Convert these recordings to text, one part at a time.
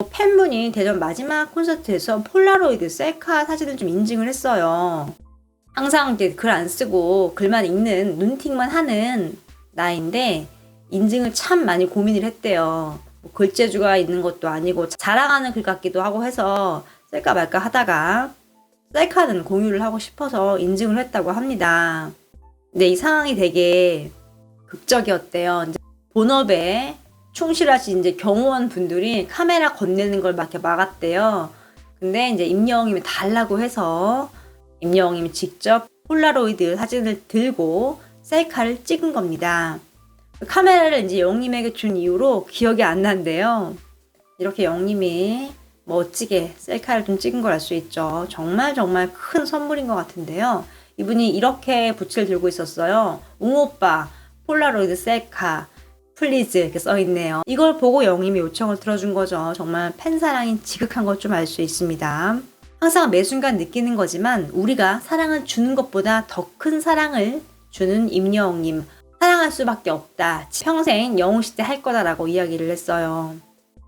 팬분이 대전 마지막 콘서트에서 폴라로이드 셀카 사진을 좀 인증을 했어요. 항상 이제 글 안 쓰고 글만 읽는 눈팅만 하는 나인데 인증을 참 많이 고민을 했대요. 뭐 글재주가 있는 것도 아니고 자랑하는 글 같기도 하고 해서 쓸까 말까 하다가 셀카는 공유를 하고 싶어서 인증을 했다고 합니다. 근데 이 상황이 되게 극적이었대요. 이제 본업에 충실하신 이제 경호원 분들이 카메라 건네는 걸 막 이렇게 막았대요. 근데 이제 임영웅님이 달라고 해서 임영웅님이 직접 폴라로이드 사진을 들고 셀카를 찍은 겁니다. 카메라를 이제 영웅님에게 준 이후로 기억이 안 난대요. 이렇게 영웅님이 멋지게 셀카를 좀 찍은 걸 알 수 있죠. 정말 큰 선물인 것 같은데요. 이분이 이렇게 부츠를 들고 있었어요. 웅오빠 폴라로이드 셀카 플리즈 이렇게 써있네요. 이걸 보고 영웅님이 요청을 들어준 거죠. 정말 팬사랑이 지극한 걸 좀 알 수 있습니다. 항상 매 순간 느끼는 거지만 우리가 사랑을 주는 것보다 더 큰 사랑을 주는 임영웅님. 사랑할 수밖에 없다. 평생 영웅시대 할 거다라고 이야기를 했어요.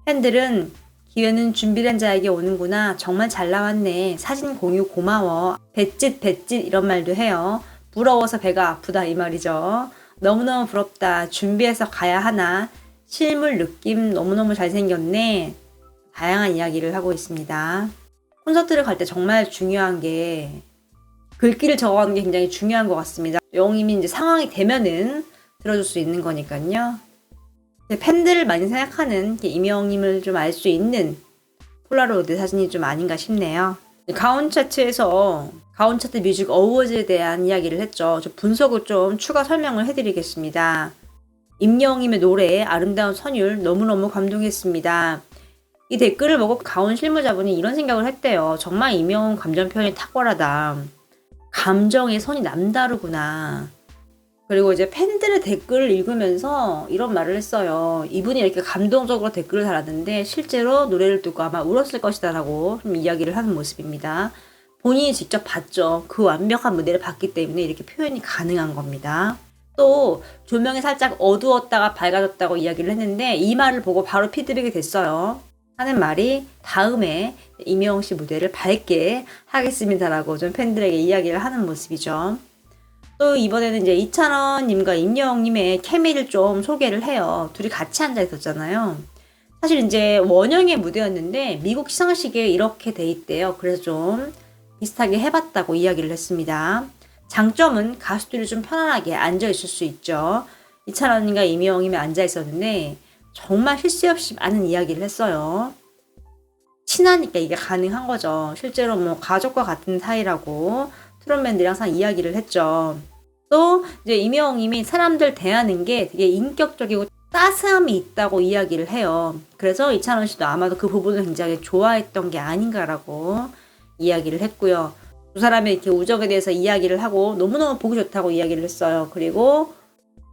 팬들은 기회는 준비된 자에게 오는구나. 정말 잘 나왔네. 사진 공유 고마워. 배짓 이런 말도 해요. 부러워서 배가 아프다 이 말이죠. 너무너무 부럽다. 준비해서 가야 하나. 실물 느낌 너무너무 잘생겼네. 다양한 이야기를 하고 있습니다. 콘서트를 갈 때 정말 중요한 게 글귀를 적어가는 게 굉장히 중요한 것 같습니다. 영웅님이 이제 상황이 되면은 들어줄 수 있는 거니까요. 팬들을 많이 생각하는 임영웅님을 좀 알 수 있는 폴라로이드 사진이 좀 아닌가 싶네요. 가온 차트에서 가온 차트 뮤직 어워즈에 대한 이야기를 했죠. 저 분석을 좀 추가 설명을 해드리겠습니다. 임영웅님의 노래 아름다운 선율 너무너무 감동했습니다. 이 댓글을 보고 가온 실무자분이 이런 생각을 했대요. 정말 임영웅 감정 표현이 탁월하다. 감정의 선이 남다르구나. 그리고 이제 팬들의 댓글을 읽으면서 이런 말을 했어요. 이분이 이렇게 감동적으로 댓글을 달았는데 실제로 노래를 듣고 아마 울었을 것이다 라고 좀 이야기를 하는 모습입니다. 본인이 직접 봤죠. 그 완벽한 무대를 봤기 때문에 이렇게 표현이 가능한 겁니다. 또 조명이 살짝 어두웠다가 밝아졌다고 이야기를 했는데 이 말을 보고 바로 피드백이 됐어요. 하는 말이 다음에 임영웅 씨 무대를 밝게 하겠습니다라고 좀 팬들에게 이야기를 하는 모습이죠. 또 이번에는 이제 이찬원님과 임영웅님의 케미를 좀 소개를 해요. 둘이 같이 앉아 있었잖아요. 사실 이제 원형의 무대였는데 미국 시상식에 이렇게 돼 있대요. 그래서 좀 비슷하게 해봤다고 이야기를 했습니다. 장점은 가수들이 좀 편안하게 앉아 있을 수 있죠. 이찬원님과 임영웅님이 앉아 있었는데 정말 쉴 새 없이 많은 이야기를 했어요. 친하니까 이게 가능한 거죠. 실제로 뭐 가족과 같은 사이라고 트롯맨들이 항상 이야기를 했죠. 또 이제 임영웅님이 사람들 대하는 게 되게 인격적이고 따스함이 있다고 이야기를 해요. 그래서 이찬원 씨도 아마도 그 부분을 굉장히 좋아했던 게 아닌가라고 이야기를 했고요. 두 사람의 이렇게 우정에 대해서 이야기를 하고 너무너무 보기 좋다고 이야기를 했어요. 그리고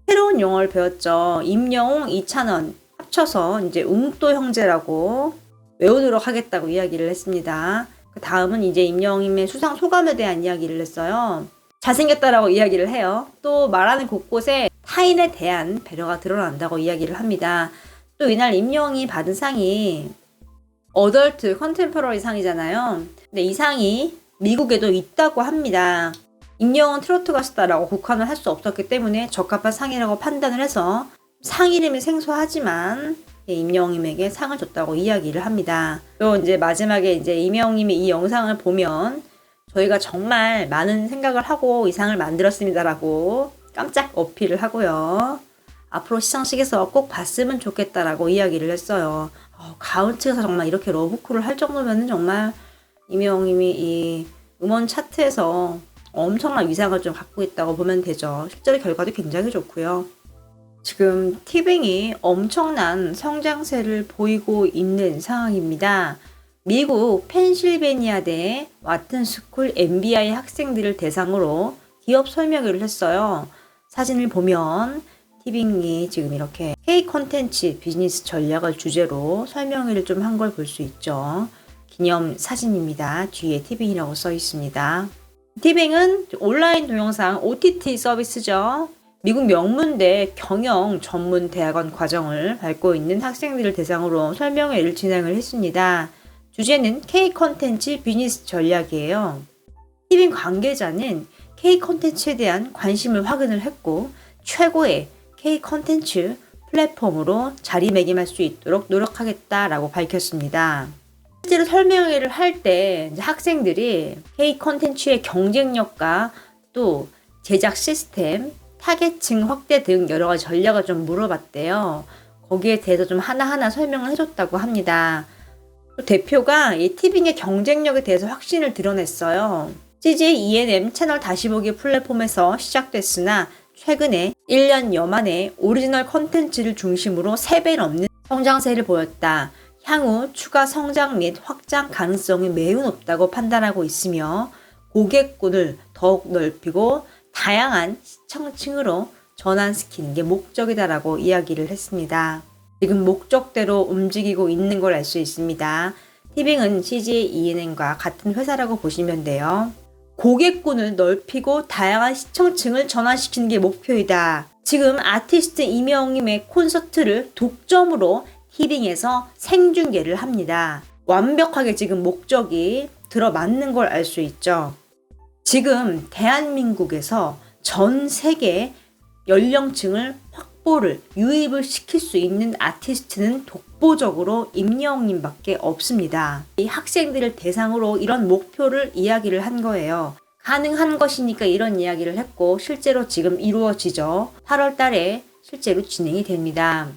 새로운 용어를 배웠죠. 임영웅, 이찬원 합쳐서 이제 웅또 형제라고 외우도록 하겠다고 이야기를 했습니다. 그 다음은 이제 임영웅님의 수상 소감에 대한 이야기를 했어요. 잘생겼다라고 이야기를 해요. 또 말하는 곳곳에 타인에 대한 배려가 드러난다고 이야기를 합니다. 또 이날 임영웅이 받은 상이 어덜트 컨템포러리 상이잖아요. 근데 이 상이 미국에도 있다고 합니다. 임영웅은 트로트 가수다라고 국한을 할 수 없었기 때문에 적합한 상이라고 판단을 해서 상 이름이 생소하지만 임영웅님에게 상을 줬다고 이야기를 합니다. 또 이제 마지막에 이제 임영웅님이 이 영상을 보면 저희가 정말 많은 생각을 하고 이 상을 만들었습니다라고 깜짝 어필을 하고요. 앞으로 시상식에서 꼭 봤으면 좋겠다라고 이야기를 했어요. 가온 측에서 정말 이렇게 러브콜을 할 정도면 정말 임영웅님이 이 음원 차트에서 엄청난 위상을 좀 갖고 있다고 보면 되죠. 실제로 결과도 굉장히 좋고요. 지금 티빙이 엄청난 성장세를 보이고 있는 상황입니다. 미국 펜실베니아대 와튼스쿨 MBI 학생들을 대상으로 기업 설명회를 했어요. 사진을 보면 티빙이 지금 이렇게 K 콘텐츠 비즈니스 전략을 주제로 설명회를 좀 한 걸 볼 수 있죠. 기념 사진입니다. 뒤에 티빙이라고 써 있습니다. 티빙은 온라인 동영상 OTT 서비스죠. 미국 명문대 경영 전문 대학원 과정을 밟고 있는 학생들을 대상으로 설명회를 진행을 했습니다. 주제는 K 콘텐츠 비즈니스 전략이에요. 티빙 관계자는 K 콘텐츠에 대한 관심을 확인을 했고 최고의 K 콘텐츠 플랫폼으로 자리매김할 수 있도록 노력하겠다라고 밝혔습니다. 실제로 설명회를 할 때 학생들이 K 콘텐츠의 경쟁력과 또 제작 시스템, 타겟층 확대 등 여러 가지 전략을 좀 물어봤대요. 거기에 대해서 좀 하나하나 설명을 해줬다고 합니다. 또 대표가 이 티빙의 경쟁력에 대해서 확신을 드러냈어요. CJ ENM 채널 다시 보기 플랫폼에서 시작됐으나 최근에 1년여 만에 오리지널 컨텐츠를 중심으로 3배 넘는 성장세를 보였다. 향후 추가 성장 및 확장 가능성이 매우 높다고 판단하고 있으며 고객군을 더욱 넓히고 다양한 시청층으로 전환시키는 게 목적이다라고 이야기를 했습니다. 지금 목적대로 움직이고 있는 걸 알 수 있습니다. 티빙은 CJ ENM과 같은 회사라고 보시면 돼요. 고객군을 넓히고 다양한 시청층을 전환시키는 게 목표이다. 지금 아티스트 임영웅님의 콘서트를 독점으로 티빙에서 생중계를 합니다. 완벽하게 지금 목적이 들어맞는 걸 알 수 있죠. 지금 대한민국에서 전 세계 연령층을 확보를 유입을 시킬 수 있는 아티스트는 독보적으로 임영웅님밖에 없습니다. 이 학생들을 대상으로 이런 목표를 이야기를 한 거예요. 가능한 것이니까 이런 이야기를 했고 실제로 지금 이루어지죠. 8월 달에 실제로 진행이 됩니다.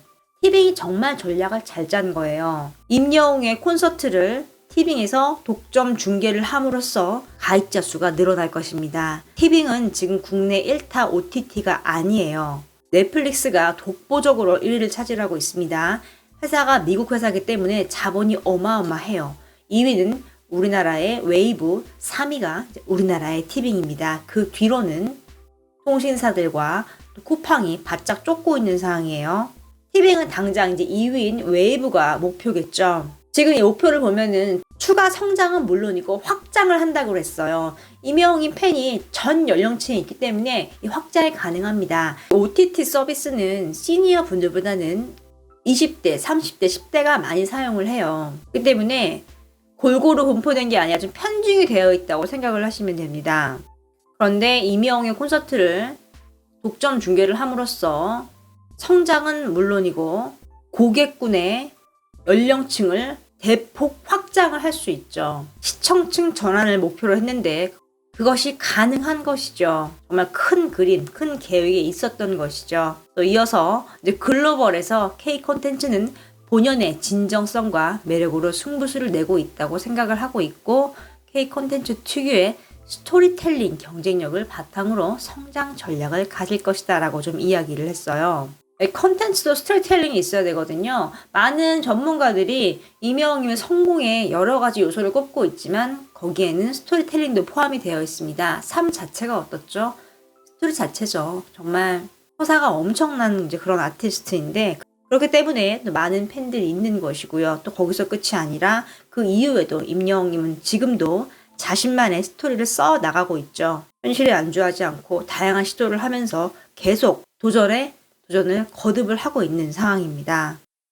티빙이 정말 전략을 잘 짠 거예요. 임영웅의 콘서트를 티빙에서 독점 중계를 함으로써 가입자 수가 늘어날 것입니다. 티빙은 지금 국내 1타 OTT가 아니에요. 넷플릭스가 독보적으로 1위를 차지하고 있습니다. 회사가 미국 회사이기 때문에 자본이 어마어마해요. 2위는 우리나라의 웨이브, 3위가 우리나라의 티빙입니다. 그 뒤로는 통신사들과 쿠팡이 바짝 쫓고 있는 상황이에요. 티빙은 당장 이제 2위인 웨이브가 목표겠죠. 지금 이 목표를 보면은 추가 성장은 물론이고 확장을 한다고 그랬어요. 임영웅 팬이 전 연령층에 있기 때문에 이 확장이 가능합니다. OTT 서비스는 시니어 분들보다는 20대, 30대, 10대가 많이 사용을 해요. 그렇기 때문에 골고루 분포된 게 아니라 좀 편중이 되어 있다고 생각을 하시면 됩니다. 그런데 임영웅의 콘서트를 독점 중계를 함으로써 성장은 물론이고 고객군의 연령층을 대폭 확장을 할 수 있죠. 시청층 전환을 목표로 했는데 그것이 가능한 것이죠. 정말 큰 그림, 큰 계획이 있었던 것이죠. 또 이어서 이제 글로벌에서 K 콘텐츠는 본연의 진정성과 매력으로 승부수를 내고 있다고 생각을 하고 있고 K 콘텐츠 특유의 스토리텔링 경쟁력을 바탕으로 성장 전략을 가질 것이다 라고 좀 이야기를 했어요. 컨텐츠도 스토리텔링이 있어야 되거든요. 많은 전문가들이 임영웅님의 성공에 여러 가지 요소를 꼽고 있지만 거기에는 스토리텔링도 포함이 되어 있습니다. 삶 자체가 어떻죠? 스토리 자체죠. 정말 서사가 엄청난 이제 그런 아티스트인데 그렇기 때문에 또 많은 팬들이 있는 것이고요. 또 거기서 끝이 아니라 그 이후에도 임영웅님은 지금도 자신만의 스토리를 써 나가고 있죠. 현실에 안주하지 않고 다양한 시도를 하면서 계속 도전을 거듭을 하고 있는 상황입니다.